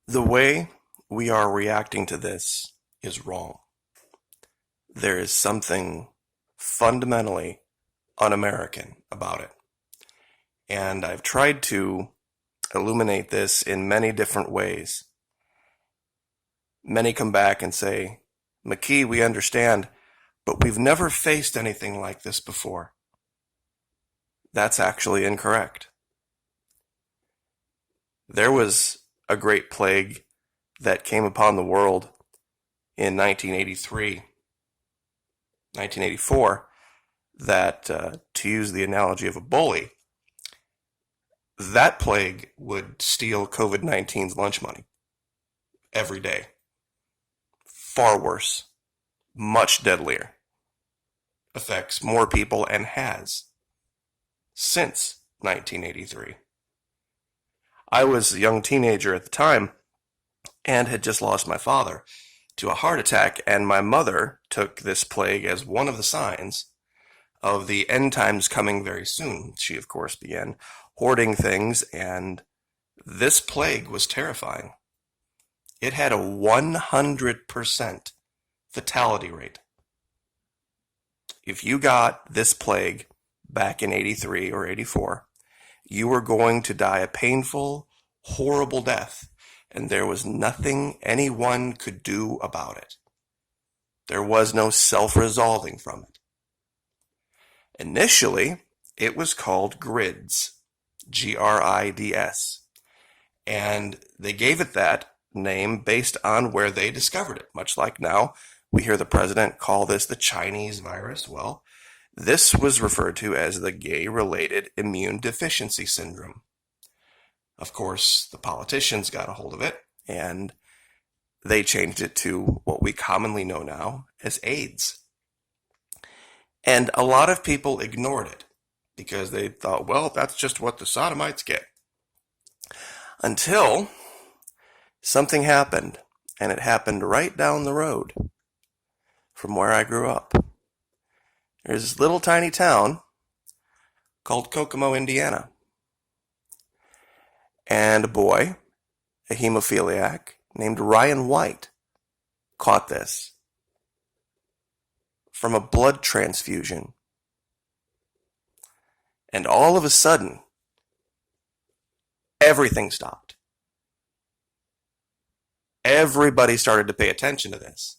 The way we are reacting to this is wrong. There is something fundamentally un-American about it. And I've tried to illuminate this in many different ways. Many come back and say, McKee, we understand, but we've never faced anything like this before. That's actually incorrect. There was a great plague that came upon the world in 1983, 1984, that, to use the analogy of a bully, that plague would steal COVID-19's lunch money every day. Far worse, much deadlier, affects more people and has since 1983. I was a young teenager at the time and had just lost my father to a heart attack, and my mother took this plague as one of the signs of the end times coming very soon. She, of course, began hoarding things, and this plague was terrifying. It had a 100% fatality rate. If you got this plague back in 83 or 84, you were going to die a painful, horrible death, and there was nothing anyone could do about it. There was no self-resolving from it. Initially, it was called GRIDS, G-R-I-D-S, and they gave it that name based on where they discovered it. Much like now, we hear the president call this the Chinese virus. Well, this was referred to as the gay-related immune deficiency syndrome. Of course, the politicians got a hold of it, and they changed it to what we commonly know now as AIDS. And a lot of people ignored it because they thought, well, that's just what the sodomites get. Until something happened, and it happened right down the road from where I grew up. There's this little tiny town called Kokomo, Indiana. And a boy, a hemophiliac named Ryan White, caught this from a blood transfusion. And all of a sudden, everything stopped. Everybody started to pay attention to this.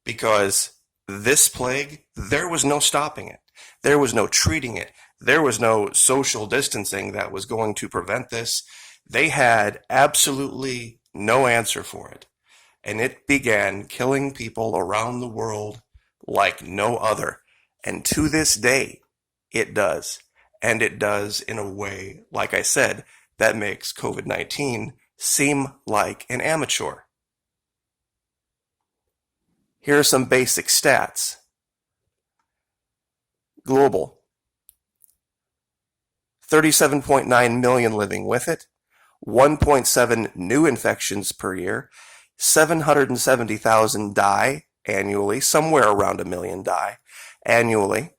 Because this plague, there was no stopping it. There was no treating it. There was no social distancing that was going to prevent this. They had absolutely no answer for it. And it began killing people around the world like no other. And to this day, it does. And it does in a way, like I said, that makes COVID-19 seem like an amateur. Here are some basic stats. Global. 37.9 million living with it. 1.7 new infections per year. 770,000 die annually. Somewhere around 1 million die annually.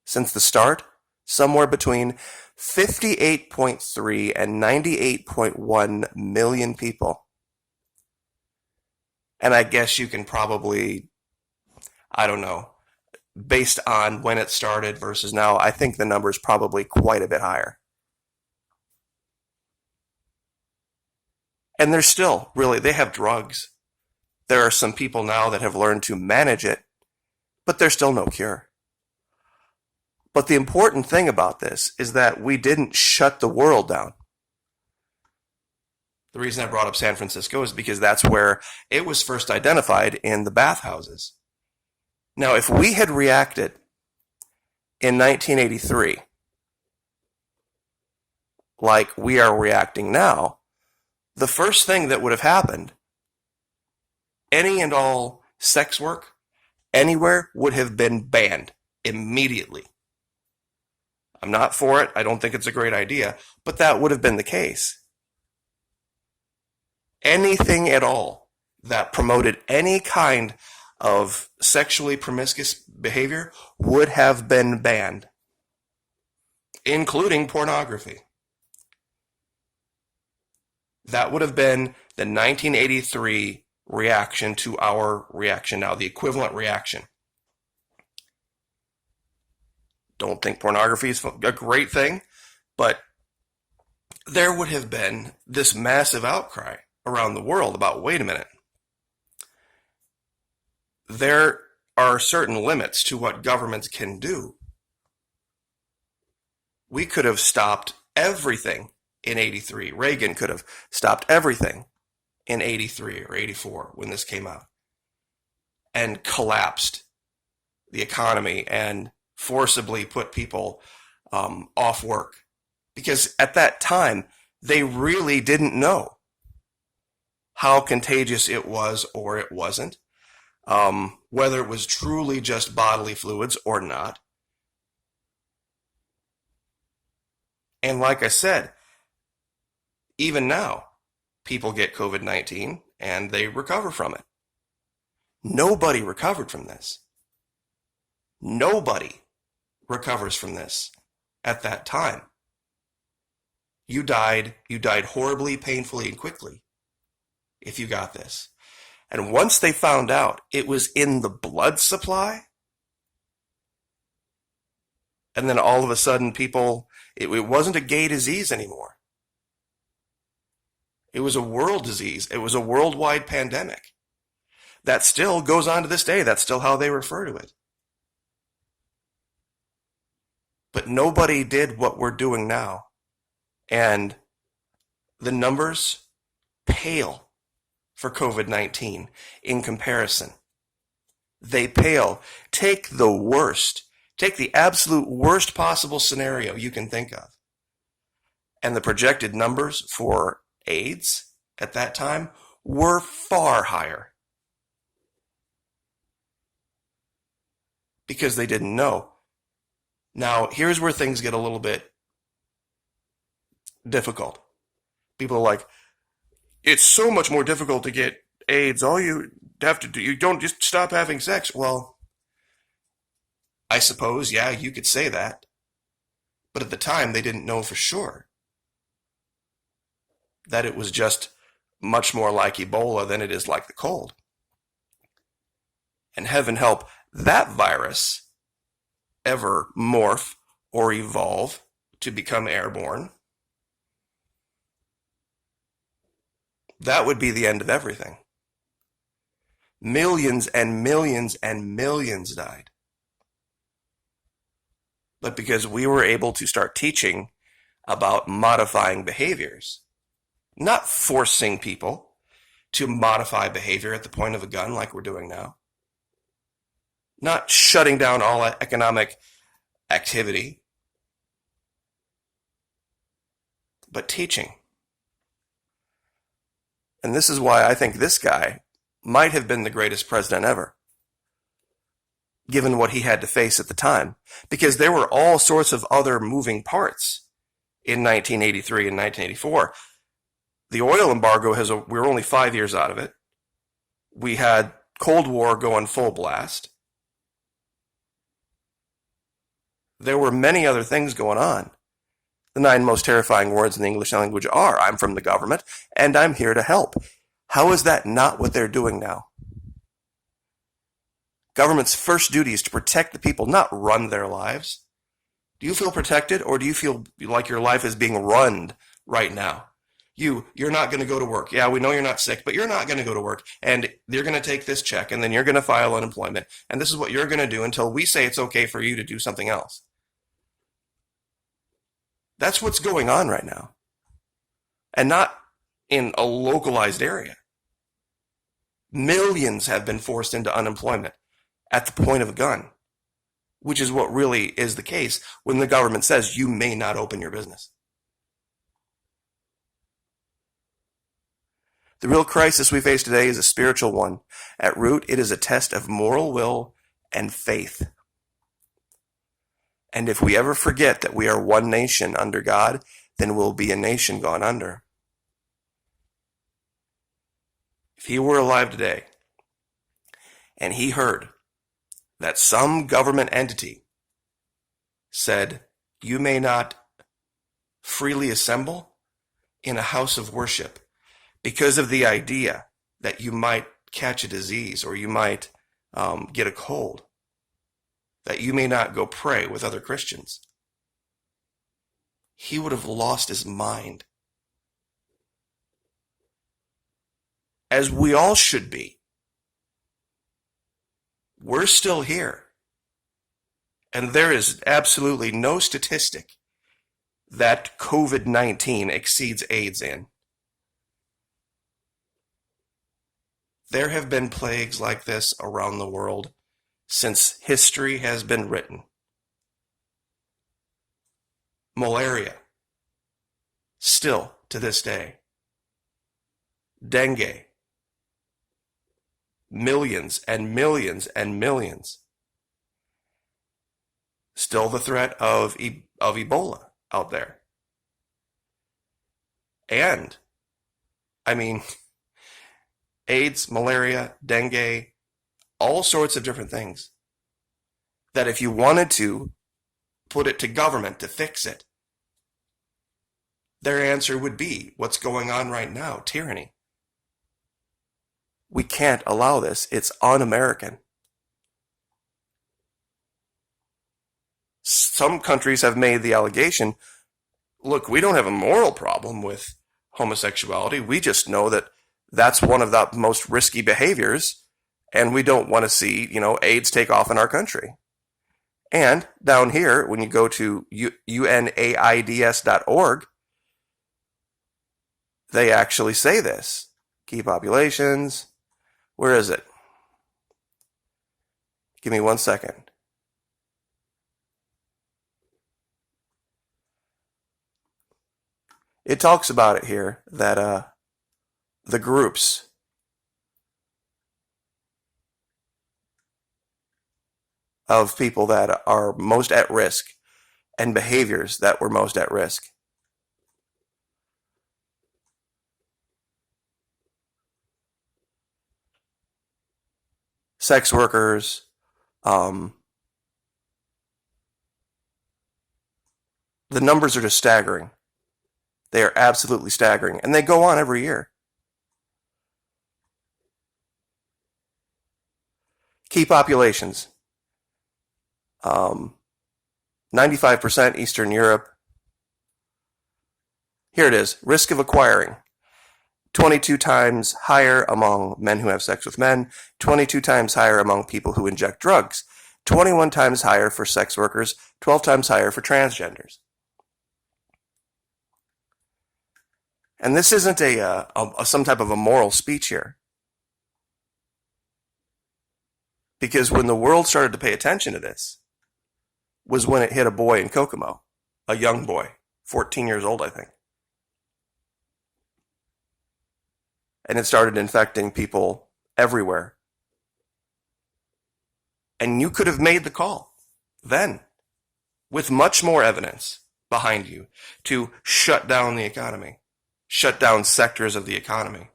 Since the start, somewhere between 58.3 and 98.1 million people. And I guess you can probably, I don't know, based on when it started versus now, I think the number is probably quite a bit higher. And there's still, really, they have drugs. There are some people now that have learned to manage it, but there's still no cure. But the important thing about this is that we didn't shut the world down. The reason I brought up San Francisco is because that's where it was first identified in the bathhouses. Now, if we had reacted in 1983 like we are reacting now, the first thing that would have happened, any and all sex work anywhere would have been banned immediately. I'm not for it. I don't think it's a great idea, but that would have been the case. Anything at all that promoted any kind of sexually promiscuous behavior would have been banned, including pornography. That would have been the 1983 reaction to our reaction now, the equivalent reaction. Don't think pornography is a great thing, but there would have been this massive outcry around the world about, wait a minute, there are certain limits to what governments can do. We could have stopped everything in 83. Reagan could have stopped everything in 83 or 84 when this came out and collapsed the economy and forcibly put people off work. Because at that time, they really didn't know how contagious it was or it wasn't, whether it was truly just bodily fluids or not. And like I said, even now, people get COVID-19 and they recover from it. Nobody recovered from this. Nobody recovers from this at that time. You died horribly, painfully, and quickly if you got this. And once they found out it was in the blood supply, and then all of a sudden people, it wasn't a gay disease anymore. It was a world disease. It was a worldwide pandemic. That still goes on to this day. That's still how they refer to it. But nobody did what we're doing now. And the numbers pale for COVID-19 in comparison. They pale. Take the worst. Take the absolute worst possible scenario you can think of. And the projected numbers for AIDS at that time were far higher. Because they didn't know. Now, here's where things get a little bit difficult. People are like, it's so much more difficult to get AIDS. All you have to do, you don't just stop having sex. Well, I suppose, yeah, you could say that. But at the time, they didn't know for sure that it was just much more like Ebola than it is like the cold. And heaven help that virus ever morph or evolve to become airborne. That would be the end of everything. Millions and millions and millions died. But because we were able to start teaching about modifying behaviors, not forcing people to modify behavior at the point of a gun like we're doing now, not shutting down all economic activity, but teaching. And this is why I think this guy might have been the greatest president ever, given what he had to face at the time, because there were all sorts of other moving parts in 1983 and 1984. The oil embargo we were only 5 years out of it. We had Cold War going full blast. There were many other things going on. The 9 most terrifying words in the English language are, I'm from the government, and I'm here to help. How is that not what they're doing now? Government's first duty is to protect the people, not run their lives. Do you feel protected, or do you feel like your life is being run right now? You're not going to go to work. Yeah, we know you're not sick, but you're not going to go to work. And you're going to take this check, and then you're going to file unemployment. And this is what you're going to do until we say it's okay for you to do something else. That's what's going on right now. And not in a localized area. Millions have been forced into unemployment at the point of a gun, which is what really is the case when the government says you may not open your business. The real crisis we face today is a spiritual one. At root, it is a test of moral will and faith. And if we ever forget that we are one nation under God, then we'll be a nation gone under. If he were alive today, and he heard that some government entity said, you may not freely assemble in a house of worship because of the idea that you might catch a disease or you might get a cold, that you may not go pray with other Christians. He would have lost his mind. As we all should be. We're still here. And there is absolutely no statistic that COVID-19 exceeds AIDS in. There have been plagues like this around the world since history has been written. Malaria, still to this day. Dengue, millions and millions and millions. Still the threat of Ebola out there. And, I mean, AIDS, malaria, dengue, all sorts of different things that if you wanted to put it to government to fix it, their answer would be what's going on right now, tyranny. We can't allow this. It's un-American. Some countries have made the allegation, look, we don't have a moral problem with homosexuality. We just know that that's one of the most risky behaviors, and we don't want to see, AIDS take off in our country. And down here, when you go to UNAIDS.org, they actually say this. Key populations. Where is it? Give me 1 second. It talks about it here that the groups of people that are most at risk and behaviors that were most at risk. Sex workers, the numbers are just staggering. They are absolutely staggering, and they go on every year. Key populations. 95% Eastern Europe. Here it is. Risk of acquiring. 22 times higher among men who have sex with men. 22 times higher among people who inject drugs. 21 times higher for sex workers. 12 times higher for transgenders. And this isn't some type of a moral speech here. Because when the world started to pay attention to this was when it hit a boy in Kokomo, a young boy, 14 years old, I think. And it started infecting people everywhere. And you could have made the call then with much more evidence behind you to shut down the economy, shut down sectors of the economy.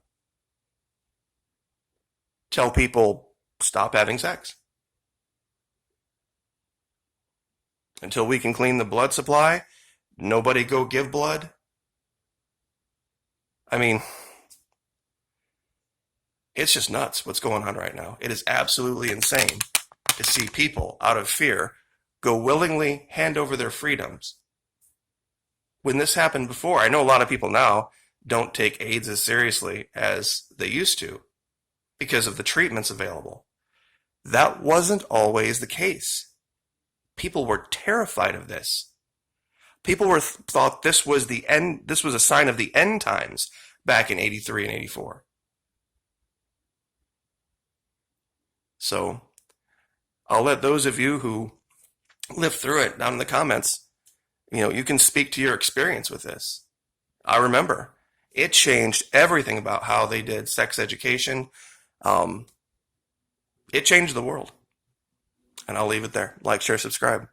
Tell people, stop having sex. Until we can clean the blood supply, nobody go give blood. I mean, it's just nuts what's going on right now. It is absolutely insane to see people out of fear go willingly hand over their freedoms. When this happened before, I know a lot of people now don't take AIDS as seriously as they used to because of the treatments available. That wasn't always the case. People were terrified of this. People thought this was the end. This was a sign of the end times back in 83 and 84. So I'll let those of you who lived through it down in the comments, you can speak to your experience with this. I remember it changed everything about how they did sex education. It changed the world. And I'll leave it there. Like, share, subscribe.